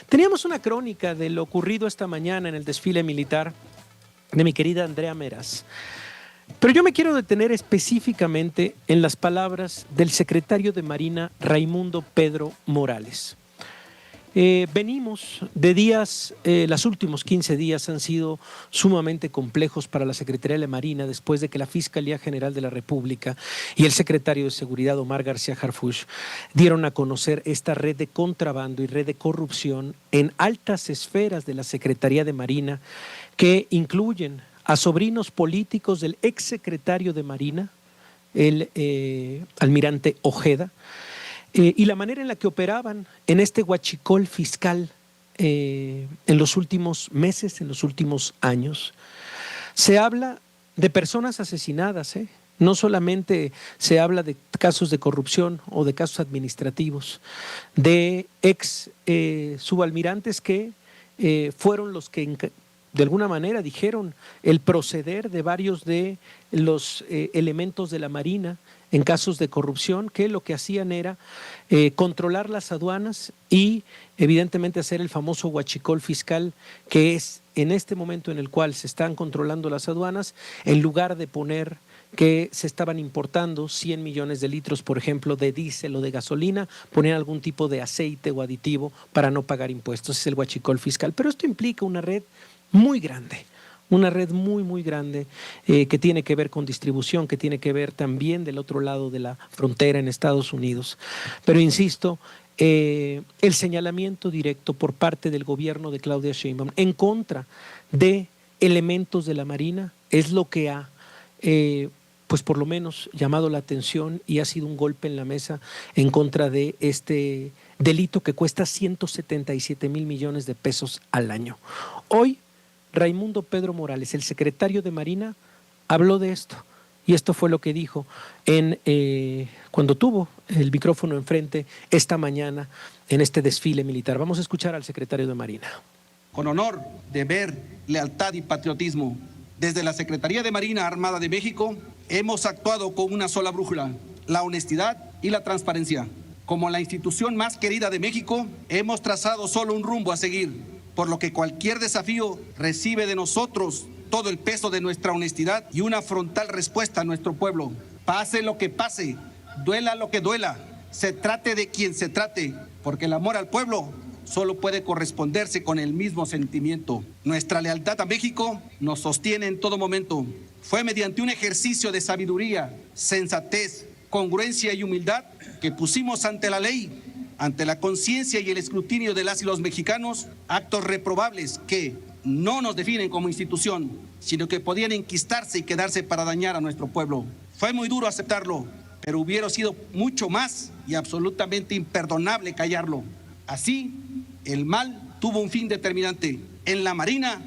Teníamos una crónica de lo ocurrido esta mañana en el desfile militar de mi querida Andrea Meraz. Pero yo me quiero detener específicamente en las palabras del secretario de Marina, Raimundo Pedro Morales. Venimos de días, los últimos 15 días han sido sumamente complejos para la Secretaría de Marina después de que la Fiscalía General de la República y el secretario de Seguridad, Omar García Harfuch, dieron a conocer esta red de contrabando y red de corrupción en altas esferas de la Secretaría de Marina que incluyen a sobrinos políticos del exsecretario de Marina, el almirante Ojeda, y la manera en la que operaban en este huachicol fiscal en los últimos meses, en los últimos años. Se habla de personas asesinadas, no solamente se habla de casos de corrupción o de casos administrativos, de ex subalmirantes que fueron los que de alguna manera dijeron el proceder de varios de los elementos de la Marina en casos de corrupción, que lo que hacían era controlar las aduanas y evidentemente hacer el famoso huachicol fiscal, que es en este momento en el cual se están controlando las aduanas, en lugar de poner que se estaban importando 100 millones de litros, por ejemplo, de diésel o de gasolina, poner algún tipo de aceite o aditivo para no pagar impuestos. Es el huachicol fiscal. Pero esto implica una red muy grande, una red muy grande que tiene que ver con distribución, que tiene que ver también del otro lado de la frontera en Estados Unidos. Pero insisto, el señalamiento directo por parte del gobierno de Claudia Sheinbaum en contra de elementos de la Marina es lo que ha pues por lo menos llamado la atención y ha sido un golpe en la mesa en contra de este delito que cuesta 177,000 millones de pesos al año. Hoy Raimundo Pedro Morales, el secretario de Marina, habló de esto y esto fue lo que dijo cuando tuvo el micrófono enfrente esta mañana en este desfile militar. Vamos a escuchar al secretario de Marina. Con honor, deber, lealtad y patriotismo, desde la Secretaría de Marina Armada de México hemos actuado con una sola brújula, la honestidad y la transparencia. Como la institución más querida de México, hemos trazado solo un rumbo a seguir, por lo que cualquier desafío recibe de nosotros todo el peso de nuestra honestidad y una frontal respuesta a nuestro pueblo. Pase lo que pase, duela lo que duela, se trate de quien se trate, porque el amor al pueblo solo puede corresponderse con el mismo sentimiento. Nuestra lealtad a México nos sostiene en todo momento. Fue mediante un ejercicio de sabiduría, sensatez, congruencia y humildad que pusimos ante la ley, ante la conciencia y el escrutinio de las y los mexicanos, actos reprobables que no nos definen como institución, sino que podían enquistarse y quedarse para dañar a nuestro pueblo. Fue muy duro aceptarlo, pero hubiera sido mucho más y absolutamente imperdonable callarlo. Así, el mal tuvo un fin determinante. En la Marina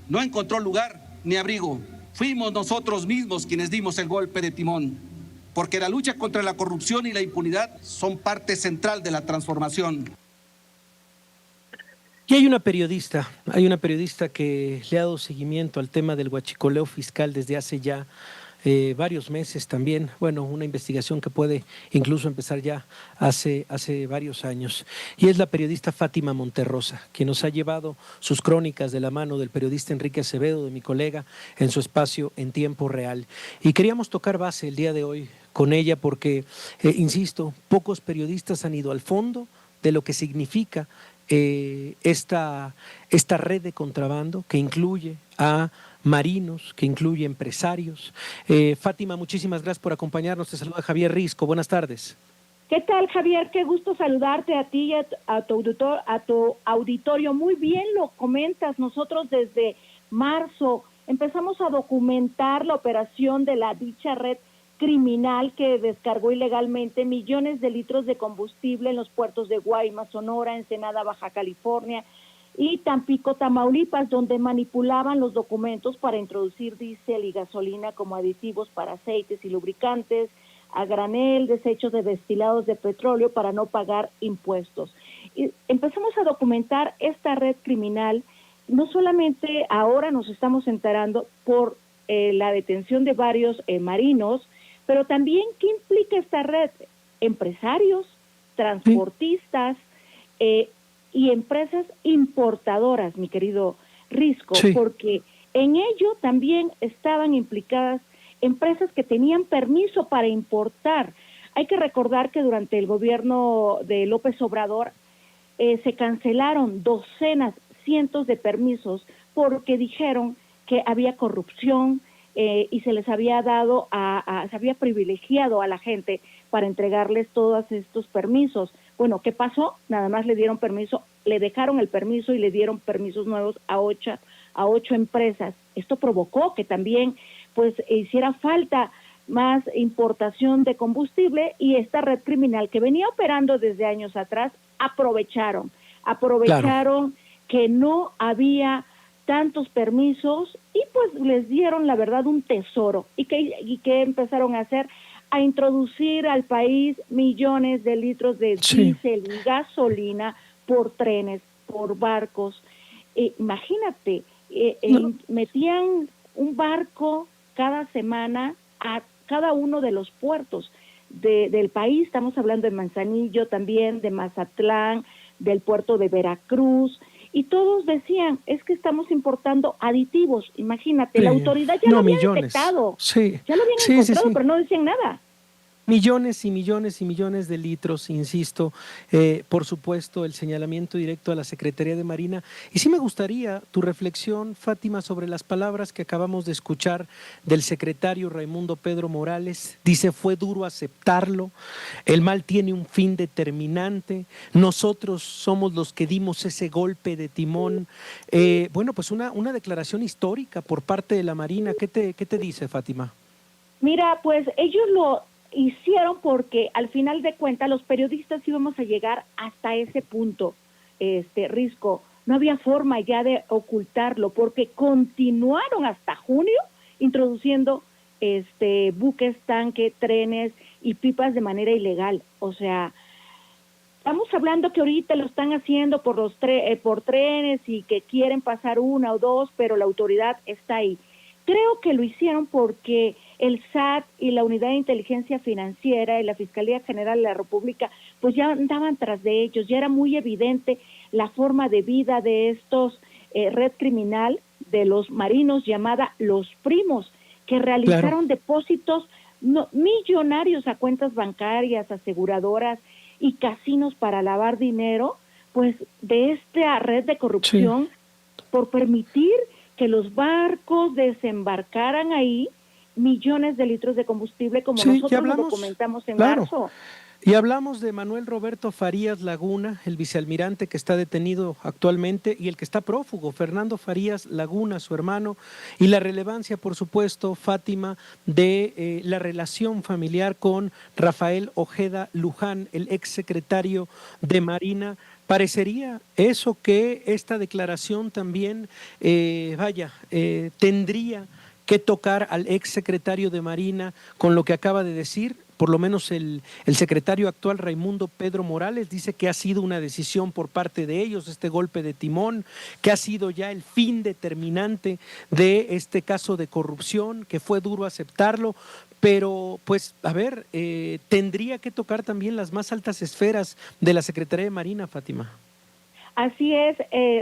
no encontró lugar ni abrigo. Fuimos nosotros mismos quienes dimos el golpe de timón, porque la lucha contra la corrupción y la impunidad son parte central de la transformación. Y hay una periodista que le ha dado seguimiento al tema del huachicoleo fiscal desde hace ya varios meses también, bueno, una investigación que puede incluso empezar ya hace varios años. Y es la periodista Fátima Monterrosa, quien nos ha llevado sus crónicas de la mano del periodista Enrique Acevedo, de mi colega, en su espacio En Tiempo Real. Y queríamos tocar base el día de hoy con ella porque, insisto, pocos periodistas han ido al fondo de lo que significa esta red de contrabando que incluye a marinos, que incluye empresarios. Fátima, muchísimas gracias por acompañarnos. Te saluda Javier Risco. Buenas tardes. ¿Qué tal, Javier? Qué gusto saludarte a ti y a tu auditorio. Muy bien lo comentas. Nosotros desde marzo empezamos a documentar la operación de la dicha red criminal que descargó ilegalmente millones de litros de combustible en los puertos de Guaymas, Sonora, Ensenada, Baja California y Tampico, Tamaulipas, donde manipulaban los documentos para introducir diésel y gasolina como aditivos para aceites y lubricantes, a granel, desechos de destilados de petróleo para no pagar impuestos. Y empezamos a documentar esta red criminal. No solamente ahora nos estamos enterando por la detención de varios marinos, pero también ¿qué implica esta red? Empresarios, transportistas, y empresas importadoras, mi querido Risco, Sí. porque en ello también estaban implicadas empresas que tenían permiso para importar. Hay que recordar que durante el gobierno de López Obrador se cancelaron docenas, cientos de permisos porque dijeron que había corrupción y se les había dado se había privilegiado a la gente para entregarles todos estos permisos. Bueno, ¿qué pasó? Nada más le dieron permiso, le dejaron el permiso y le dieron permisos nuevos a ocho empresas. Esto provocó que también pues hiciera falta más importación de combustible y esta red criminal que venía operando desde años atrás aprovecharon Claro. que no había tantos permisos y pues les dieron la verdad un tesoro y que empezaron a hacer a introducir al país millones de litros de Sí. diésel y gasolina por trenes, por barcos. Imagínate, No, metían un barco cada semana a cada uno de los puertos del país. Estamos hablando de Manzanillo también, de Mazatlán, del puerto de Veracruz, y todos decían, es que estamos importando aditivos. Imagínate, la autoridad ya lo no, había millones. detectado, Sí, ya lo habían sí, sí, encontrado, sí. pero no decían nada. Millones y millones y millones de litros, insisto. Por supuesto, el señalamiento directo a la Secretaría de Marina. Y sí me gustaría tu reflexión, Fátima, sobre las palabras que acabamos de escuchar del secretario Raimundo Pedro Morales. Dice, fue duro aceptarlo, el mal tiene un fin determinante, nosotros somos los que dimos ese golpe de timón. Bueno, pues una declaración histórica por parte de la Marina. ¿Qué te dice, Fátima? Mira, pues ellos lo hicieron porque al final de cuentas los periodistas íbamos a llegar hasta ese punto, Risco. No había forma ya de ocultarlo porque continuaron hasta junio introduciendo buques, tanque, trenes y pipas de manera ilegal. O sea, estamos hablando que ahorita lo están haciendo por por trenes y que quieren pasar una o dos, pero la autoridad está ahí. Creo que lo hicieron porque el SAT y la Unidad de Inteligencia Financiera y la Fiscalía General de la República pues ya andaban tras de ellos, ya era muy evidente la forma de vida de estos red criminal de los marinos llamada Los Primos, que Claro. realizaron depósitos millonarios a cuentas bancarias, aseguradoras y casinos para lavar dinero, pues de esta red de Sí. corrupción por permitir que los barcos desembarcaran ahí millones de litros de combustible como Sí, ya nosotros lo hablamos, documentamos en claro. marzo. Y hablamos de Manuel Roberto Farías Laguna, el vicealmirante que está detenido actualmente y el que está prófugo, Fernando Farías Laguna, su hermano, y la relevancia, por supuesto, Fátima, de la relación familiar con Rafael Ojeda Luján, el exsecretario de Marina. Parecería eso que esta declaración también, tendría que tocar al exsecretario de Marina con lo que acaba de decir. Por lo menos el secretario actual, Raimundo Pedro Morales, dice que ha sido una decisión por parte de ellos, este golpe de timón, que ha sido ya el fin determinante de este caso de corrupción, que fue duro aceptarlo, pero pues, a ver, tendría que tocar también las más altas esferas de la Secretaría de Marina, Fátima. Así es,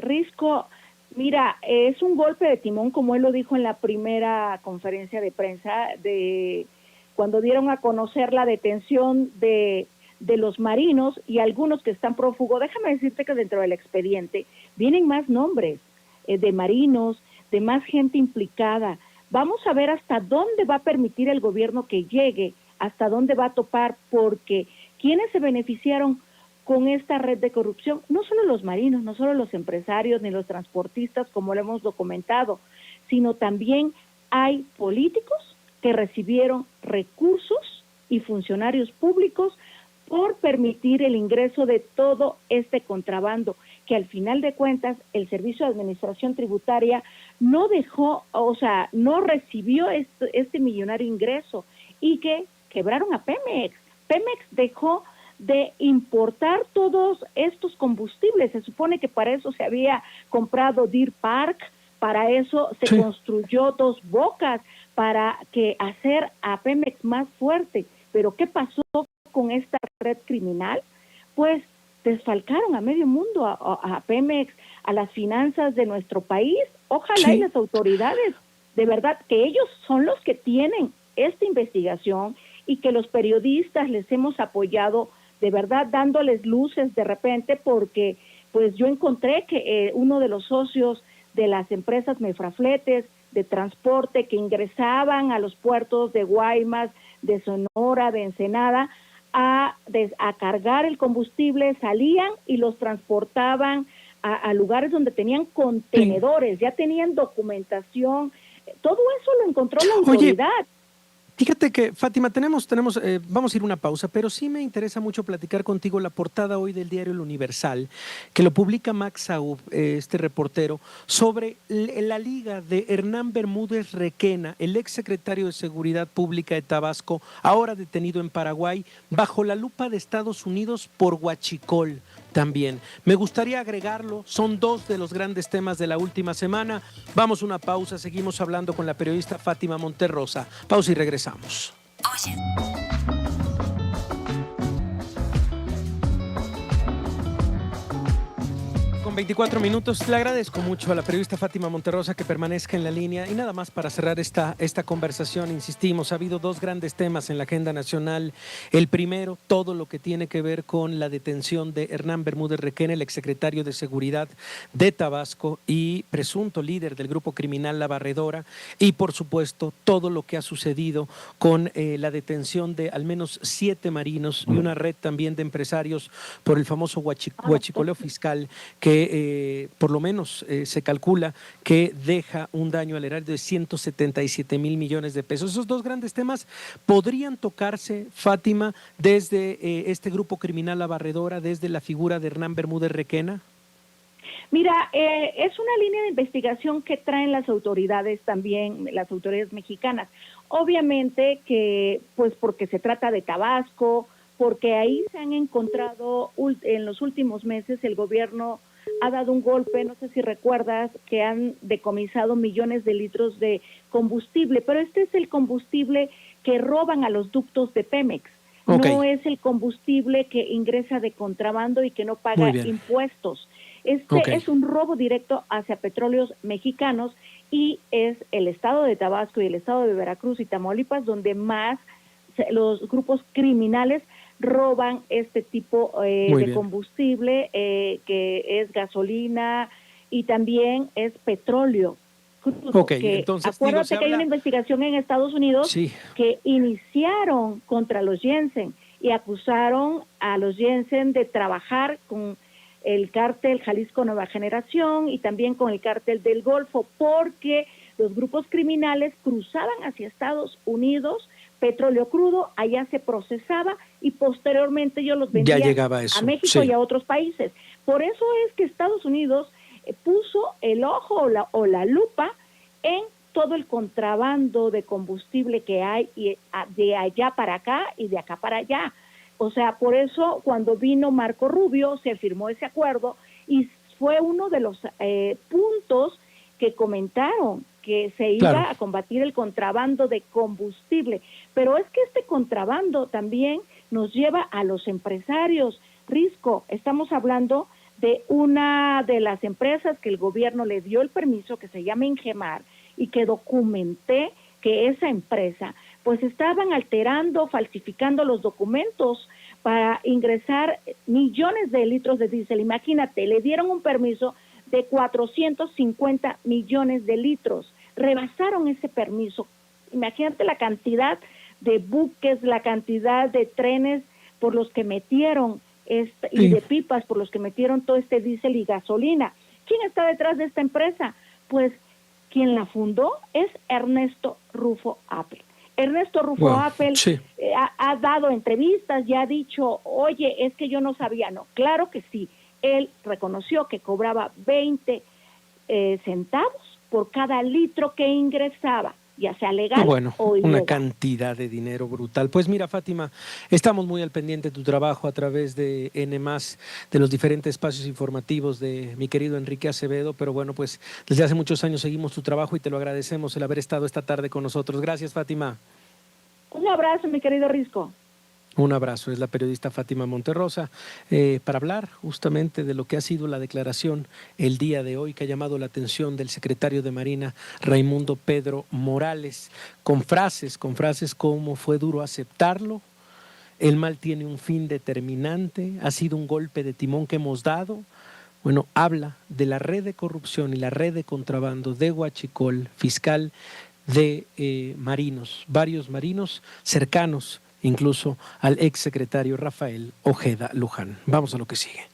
Risco, mira, es un golpe de timón, como él lo dijo en la primera conferencia de prensa, de cuando dieron a conocer la detención de los marinos y algunos que están prófugos. Déjame decirte que dentro del expediente vienen más nombres de marinos, de más gente implicada. Vamos a ver hasta dónde va a permitir el gobierno que llegue, hasta dónde va a topar, porque quienes se beneficiaron con esta red de corrupción, no solo los marinos, no solo los empresarios ni los transportistas, como lo hemos documentado, sino también hay políticos que recibieron recursos y funcionarios públicos por permitir el ingreso de todo este contrabando, que al final de cuentas el Servicio de Administración Tributaria no dejó, o sea, no recibió este millonario ingreso y que quebraron a Pemex. Pemex dejó de importar todos estos combustibles. Se supone que para eso se había comprado Deer Park, para eso se construyó Dos Bocas, para que hacer a Pemex más fuerte. Pero ¿qué pasó con esta red criminal? Pues desfalcaron a medio mundo, a Pemex, a las finanzas de nuestro país. Ojalá Sí. y las autoridades, de verdad, que ellos son los que tienen esta investigación y que los periodistas les hemos apoyado, de verdad, dándoles luces de repente, porque pues yo encontré que uno de los socios de las empresas Mefrafletes de transporte que ingresaban a los puertos de Guaymas, de Sonora, de Ensenada, a cargar el combustible, salían y los transportaban a lugares donde tenían contenedores, ya tenían documentación, todo eso lo encontró la autoridad. Oye, fíjate que, Fátima, vamos a ir a una pausa, pero sí me interesa mucho platicar contigo la portada hoy del diario El Universal, que lo publica Max Saub, este reportero, sobre la liga de Hernán Bermúdez Requena, el exsecretario de Seguridad Pública de Tabasco, ahora detenido en Paraguay, bajo la lupa de Estados Unidos por huachicol. También. Me gustaría agregarlo, son dos de los grandes temas de la última semana. Vamos a una pausa, seguimos hablando con la periodista Fátima Monterrosa. Pausa y regresamos. Oye. Con 24 minutos, le agradezco mucho a la periodista Fátima Monterrosa que permanezca en la línea. Y nada más para cerrar esta conversación, insistimos, ha habido dos grandes temas en la agenda nacional. El primero, todo lo que tiene que ver con la detención de Hernán Bermúdez Requena, el exsecretario de Seguridad de Tabasco y presunto líder del grupo criminal La Barredora. Y por supuesto, todo lo que ha sucedido con la detención de al menos 7 marinos y una red también de empresarios por el famoso huachicoleo fiscal que por lo menos se calcula que deja un daño al erario de 177,000 millones de pesos. Esos dos grandes temas podrían tocarse, Fátima, desde este grupo criminal La Barredora, desde la figura de Hernán Bermúdez Requena. Mira, es una línea de investigación que traen las autoridades también, las autoridades mexicanas. Obviamente que, pues porque se trata de Tabasco, porque ahí se han encontrado en los últimos meses el gobierno ha dado un golpe, no sé si recuerdas, que han decomisado millones de litros de combustible, pero este es el combustible que roban a los ductos de Pemex. Okay. No es el combustible que ingresa de contrabando y que no paga impuestos. Es un robo directo hacia petróleos mexicanos y es el estado de Tabasco y el estado de Veracruz y Tamaulipas donde más los grupos criminales roban este tipo de combustible que es gasolina y también es petróleo crudo. Entonces, acuérdate que hay una investigación en Estados Unidos que iniciaron contra los Jensen y acusaron a los Jensen de trabajar con el cártel Jalisco Nueva Generación y también con el cártel del Golfo porque los grupos criminales cruzaban hacia Estados Unidos petróleo crudo, allá se procesaba y posteriormente ellos los vendían a México y a otros países. Por eso es que Estados Unidos puso el ojo o la lupa en todo el contrabando de combustible que hay y de allá para acá y de acá para allá. O sea, por eso cuando vino Marco Rubio se firmó ese acuerdo y fue uno de los puntos que comentaron que se iba a combatir el contrabando de combustible. Pero es que este contrabando también nos lleva a los empresarios. Risco, estamos hablando de una de las empresas que el gobierno le dio el permiso, que se llama Ingemar, y que documenté que esa empresa, pues estaban alterando, falsificando los documentos para ingresar millones de litros de diésel. Imagínate, le dieron un permiso de 450 millones de litros. Rebasaron ese permiso. Imagínate la cantidad de buques, la cantidad de trenes por los que metieron y de pipas por los que metieron todo este diésel y gasolina. ¿Quién está detrás de esta empresa? Pues quien la fundó es Ernesto Rufo Apple. Ernesto Rufo Apple ha dado entrevistas y ha dicho, oye, es que yo no sabía. No, claro que sí. Él reconoció que cobraba 20 centavos por cada litro que ingresaba, ya sea legal o ilegal. Una cantidad de dinero brutal. Pues mira, Fátima, estamos muy al pendiente de tu trabajo a través de N+, de los diferentes espacios informativos de mi querido Enrique Acevedo, pero bueno, pues desde hace muchos años seguimos tu trabajo y te lo agradecemos el haber estado esta tarde con nosotros. Gracias, Fátima. Un abrazo, mi querido Risco. Un abrazo, es la periodista Fátima Monterrosa, para hablar justamente de lo que ha sido la declaración el día de hoy que ha llamado la atención del secretario de Marina, Raimundo Pedro Morales, con frases como fue duro aceptarlo, el mal tiene un fin determinante, ha sido un golpe de timón que hemos dado. Bueno, habla de la red de corrupción y la red de contrabando de Huachicol, fiscal de marinos, varios marinos cercanos incluso al exsecretario Rafael Ojeda Luján. Vamos a lo que sigue.